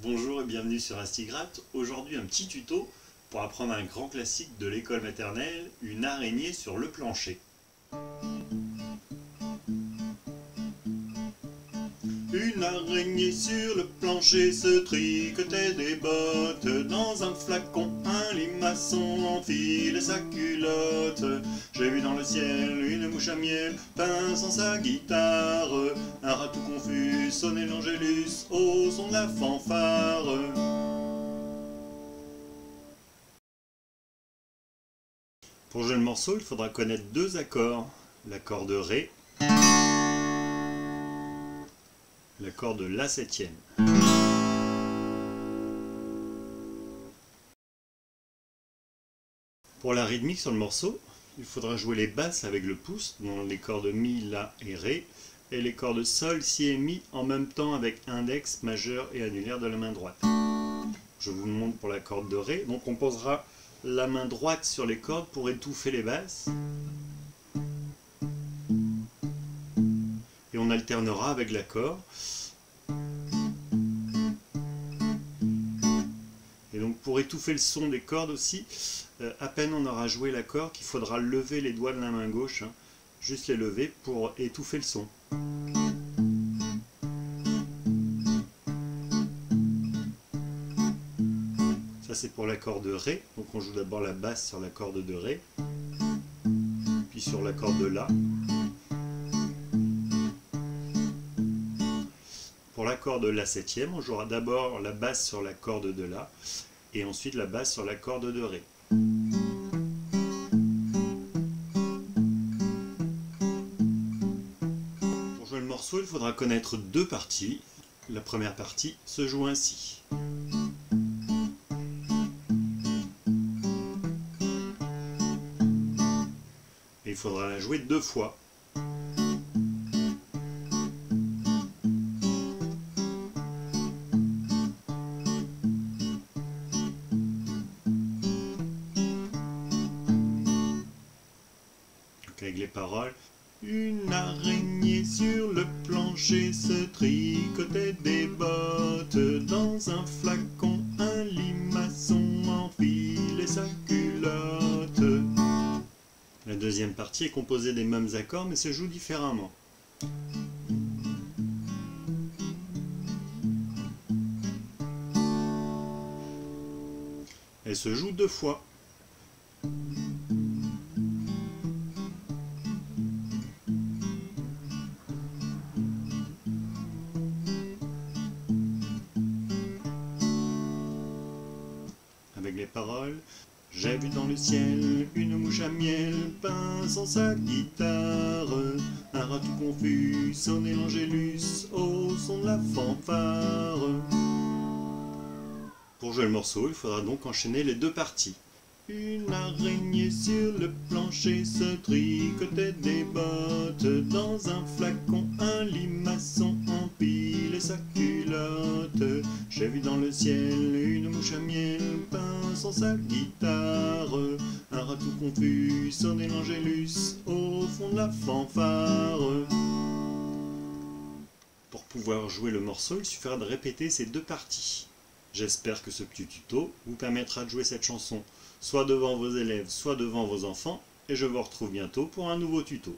Bonjour et bienvenue sur Astigraph. Aujourd'hui un petit tuto pour apprendre un grand classique de l'école maternelle, une araignée sur le plancher. Une araignée sur le plancher se tricotait des bottes. Dans un flacon, un limaçon enfile sa culotte. J'ai vu dans le ciel une mouche à miel pinçant sa guitare. Un rat tout confus sonnait l'angélus au son de la fanfare. Pour jouer le morceau, il faudra connaître deux accords. L'accord de Ré, l'accord de La septième. Pour la rythmique sur le morceau, il faudra jouer les basses avec le pouce, dans les cordes Mi, La et Ré, et les cordes Sol, Si et Mi en même temps avec index, majeur et annulaire de la main droite. Je vous le montre pour la corde de Ré. Donc on posera la main droite sur les cordes pour étouffer les basses. Et on alternera avec l'accord. Et donc pour étouffer le son des cordes aussi, à peine on aura joué l'accord qu'il faudra lever les doigts de la main gauche, juste les lever pour étouffer le son. Ça c'est pour l'accord de Ré, donc on joue d'abord la basse sur la corde de Ré, puis sur l'accord de La. Pour l'accord de La septième, on jouera d'abord la basse sur la corde de La, et ensuite la basse sur la corde de Ré. Pour jouer le morceau, il faudra connaître deux parties. La première partie se joue ainsi. Et il faudra la jouer deux fois. Avec les paroles. Une araignée sur le plancher se tricotait des bottes. Dans un flacon, un limaçon enfilait sa culotte. La deuxième partie est composée des mêmes accords mais se joue différemment. Elle se joue deux fois. Avec les paroles. J'ai vu dans le ciel une mouche à miel pinçant sa guitare. Un rat tout confus sonnait l'angélus au son de la fanfare. Pour jouer le morceau, il faudra donc enchaîner les deux parties. Une araignée sur le plancher se tricotait des bottes. Dans un flacon, un limaçon empilait sa culotte. J'ai vu dans le ciel une mouche à miel pinçant sa guitare. Un rat tout confus sonnait l'angélus au fond de la fanfare. Pour pouvoir jouer le morceau, il suffira de répéter ces deux parties. J'espère que ce petit tuto vous permettra de jouer cette chanson soit devant vos élèves, soit devant vos enfants, et je vous retrouve bientôt pour un nouveau tuto.